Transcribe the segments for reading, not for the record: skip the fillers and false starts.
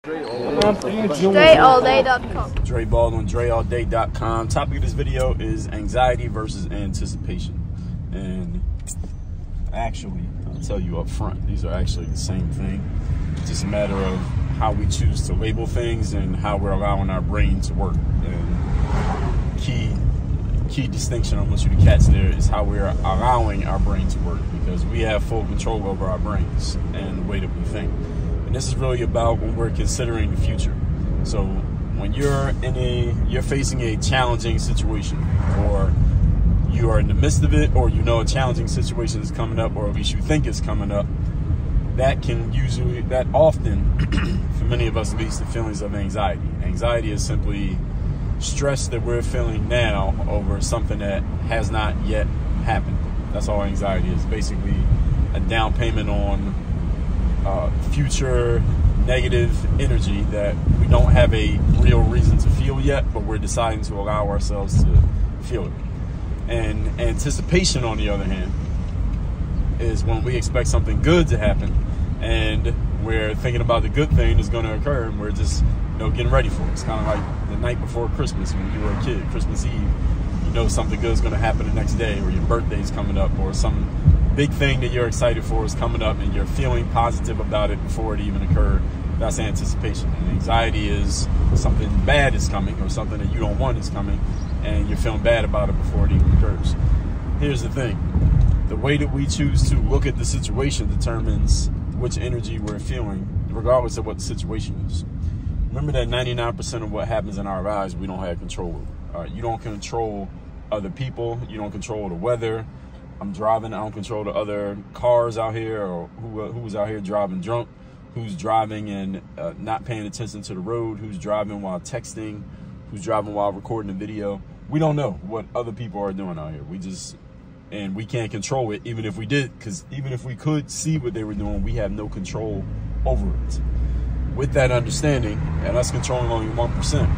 DreAllDay.com. Dre Baldwin, DreAllDay.com. Topic of this video is anxiety versus anticipation. And actually, I'll tell you up front, these are actually the same thing. It's just a matter of how we choose to label things and how we're allowing our brain to work. And key distinction I want you to catch there is how we're allowing our brain to work, because we have full control over our brains and the way that we think. And this is really about when we're considering the future. So when you're facing a challenging situation, or you are in the midst of it, or you know a challenging situation is coming up, or at least you think it's coming up, that often, for many of us, leads to feelings of anxiety. Anxiety is simply stress that we're feeling now over something that has not yet happened. That's all anxiety is. Basically a down payment on future negative energy that we don't have a real reason to feel yet, but we're deciding to allow ourselves to feel it. And anticipation, on the other hand, is when we expect something good to happen and we're thinking about the good thing that's going to occur, and we're just getting ready for it. It's kind of like the night before Christmas when you were a kid. Christmas Eve, something good is going to happen the next day, or your birthday's coming up, or some big thing that you're excited for is coming up, and you're feeling positive about it before it even occurred. That's anticipation. And anxiety is something bad is coming, or something that you don't want is coming, and you're feeling bad about it before it even occurs. Here's the thing. The way that we choose to look at the situation determines which energy we're feeling, regardless of what the situation is. Remember that 99% of what happens in our lives, we don't have control over. You don't control other people. You don't control the weather. I'm driving. I don't control the other cars out here, or who's out here driving drunk, who's driving and not paying attention to the road, who's driving while texting, who's driving while recording a video. We don't know what other people are doing out here. And we can't control it, even if we did, because even if we could see what they were doing, we have no control over it. With that understanding, and us controlling only 1%,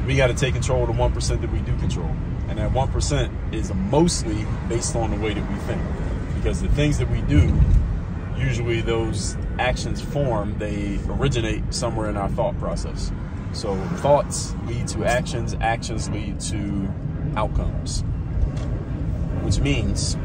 we got to take control of the 1% that we do control. And that 1% is mostly based on the way that we think. Because the things that we do, usually those actions they originate somewhere in our thought process. So thoughts lead to actions, actions lead to outcomes. Which means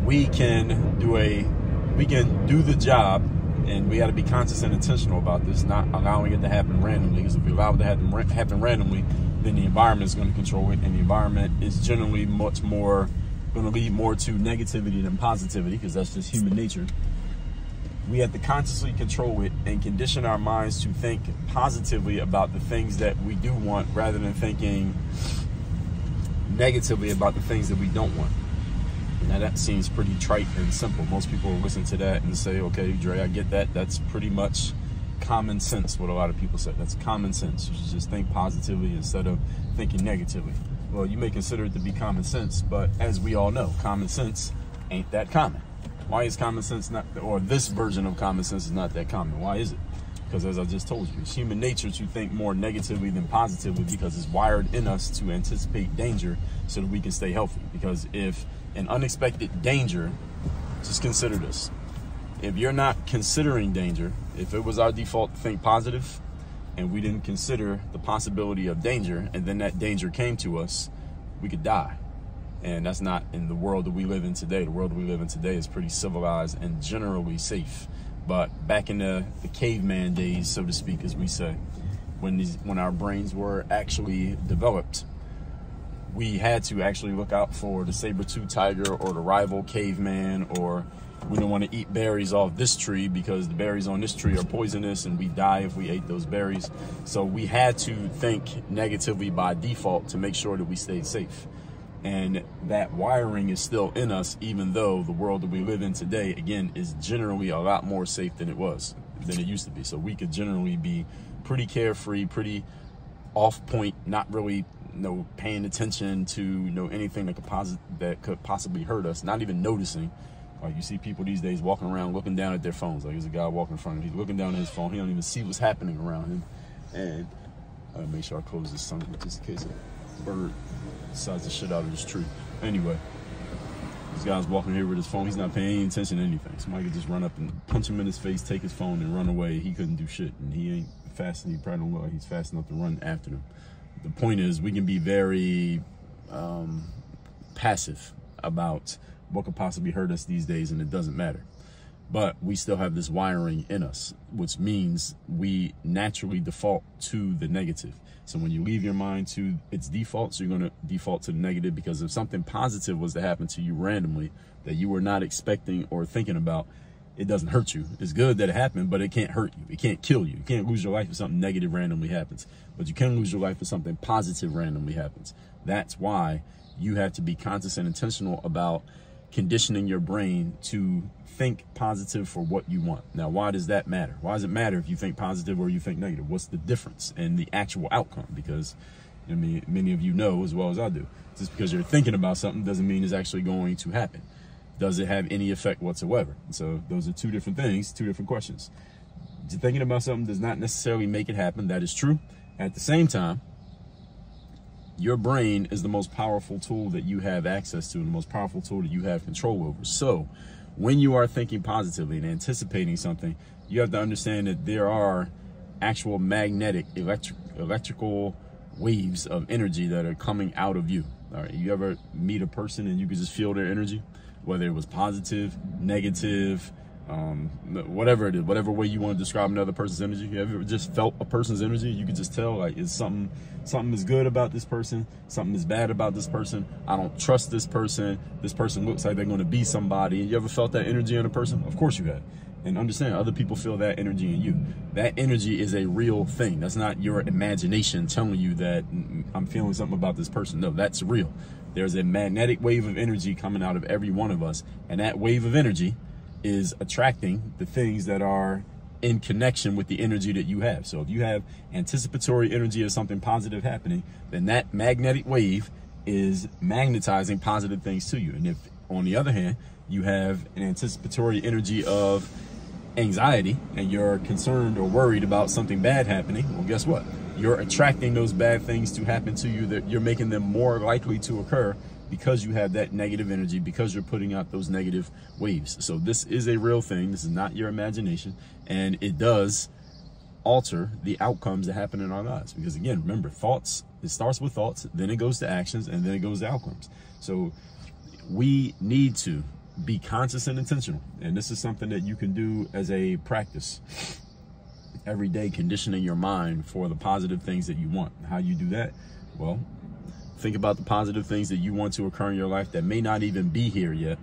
we can do the job. And we got to be conscious and intentional about this, not allowing it to happen randomly. Because if we allow it to happen randomly, then the environment is going to control it. And the environment is generally much more going to lead more to negativity than positivity, because that's just human nature. We have to consciously control it and condition our minds to think positively about the things that we do want, rather than thinking negatively about the things that we don't want. Now that seems pretty trite and simple. Most people will listen to that and say, okay, Dre, I get that. That's pretty much common sense, what a lot of people say. That's common sense. You should just think positively instead of thinking negatively. Well, you may consider it to be common sense, but as we all know, common sense ain't that common. Why is common sense not, or this version of common sense is not that common? Why is it? Because as I just told you, it's human nature to think more negatively than positively, because it's wired in us to anticipate danger so that we can stay healthy. Because if an unexpected danger, just consider this. If you're not considering danger, if it was our default to think positive and we didn't consider the possibility of danger, and then that danger came to us, we could die. And that's not in the world that we live in today. The world that we live in today is pretty civilized and generally safe. But back in the caveman days, so to speak, as we say, when our brains were actually developed, we had to actually look out for the saber-tooth tiger or the rival caveman, or we don't want to eat berries off this tree because the berries on this tree are poisonous and we die if we ate those berries. So we had to think negatively by default to make sure that we stayed safe. And that wiring is still in us, even though the world that we live in today, again, is generally a lot more safe than it used to be. So we could generally be pretty carefree, pretty off point, not really paying attention to anything that could possibly hurt us, not even noticing. You see people these days walking around looking down at their phones. Like, there's a guy walking in front of him, he's looking down at his phone, he don't even see what's happening around him. And I'll make sure I close this sun just in case a bird decides to shit out of this tree. Anyway, This guy's walking here with his phone. He's not paying any attention to anything. Somebody could just run up and punch him in his face, take his phone, and run away. He couldn't do shit, and he ain't fast. He probably don't look like he's fast enough to run after them. The point is, we can be very passive about what could possibly hurt us these days, and it doesn't matter. But we still have this wiring in us, which means we naturally default to the negative. So when you leave your mind to its defaults, you're going to default to the negative, because if something positive was to happen to you randomly that you were not expecting or thinking about, it doesn't hurt you. It's good that it happened, but it can't hurt you. It can't kill you. You can't lose your life if something negative randomly happens, but you can lose your life if something positive randomly happens. That's why you have to be conscious and intentional about conditioning your brain to think positive for what you want. Now, why does that matter? Why does it matter if you think positive or you think negative? What's the difference in the actual outcome? Because, I mean, many of you know as well as I do, just because you're thinking about something doesn't mean it's actually going to happen. Does it have any effect whatsoever? So those are two different things, two different questions. Thinking about something does not necessarily make it happen. That is true. At the same time, your brain is the most powerful tool that you have access to, and the most powerful tool that you have control over. So when you are thinking positively and anticipating something, you have to understand that there are actual magnetic electrical waves of energy that are coming out of you. All right, you ever meet a person and you can just feel their energy, whether it was positive, negative, whatever it is, whatever way you want to describe another person's energy. You ever just felt a person's energy? You could just tell, like, is something is good about this person, something is bad about this person, I don't trust this person looks like they're going to be somebody. And you ever felt that energy in a person? Of course you have. And understand, other people feel that energy in you. That energy is a real thing. That's not your imagination telling you that I'm feeling something about this person. No, that's real. There's a magnetic wave of energy coming out of every one of us, and that wave of energy is attracting the things that are in connection with the energy that you have. So if you have anticipatory energy of something positive happening, then that magnetic wave is magnetizing positive things to you. And if, on the other hand, you have an anticipatory energy of anxiety and you're concerned or worried about something bad happening, well, guess what? You're attracting those bad things to happen to you, that you're making them more likely to occur because you have that negative energy, because you're putting out those negative waves. So this is a real thing. This is not your imagination, and it does alter the outcomes that happen in our lives. Because again, remember, thoughts, it starts with thoughts, then it goes to actions, and then it goes to outcomes. So we need to be conscious and intentional. And this is something that you can do as a practice every day, conditioning your mind for the positive things that you want. How you do that? Well, think about the positive things that you want to occur in your life that may not even be here yet.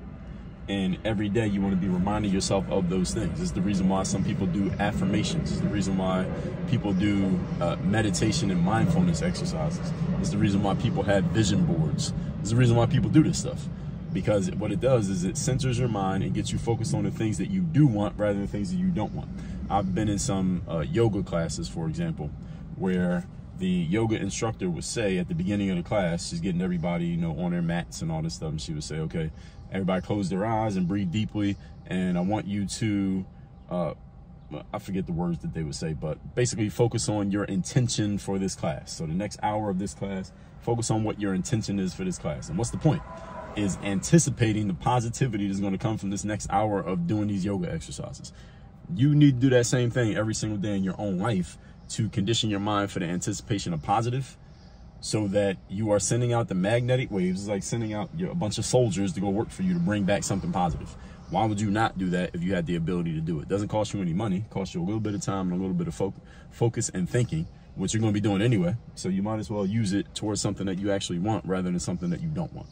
And every day you want to be reminding yourself of those things. This is the reason why some people do affirmations. This is the reason why people do meditation and mindfulness exercises. This is the reason why people have vision boards. This is the reason why people do this stuff. Because what it does is it centers your mind and gets you focused on the things that you do want rather than things that you don't want. I've been in some yoga classes, for example, where the yoga instructor would say at the beginning of the class, she's getting everybody, you know, on their mats and all this stuff, and she would say, okay, everybody close their eyes and breathe deeply, and I want you to, I forget the words that they would say, but basically focus on your intention for this class. So the next hour of this class, focus on what your intention is for this class. And what's the point? Is anticipating the positivity that's going to come from this next hour of doing these yoga exercises. You need to do that same thing every single day in your own life to condition your mind for the anticipation of positive, so that you are sending out the magnetic waves. It's like sending out a bunch of soldiers to go work for you to bring back something positive. Why would you not do that if you had the ability to do it? It doesn't cost you any money. It costs you a little bit of time and a little bit of focus and thinking, which you're going to be doing anyway. So you might as well use it towards something that you actually want rather than something that you don't want.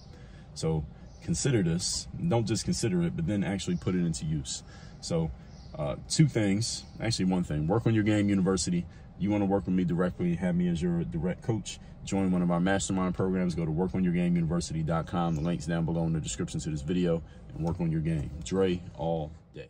So consider this. Don't just consider it, but then actually put it into use. So two things, actually one thing: work on your game university. You want to work with me directly, have me as your direct coach, join one of our mastermind programs, go to workonyourgameuniversity.com. The link's down below in the description to this video, and work on your game. Dre all day.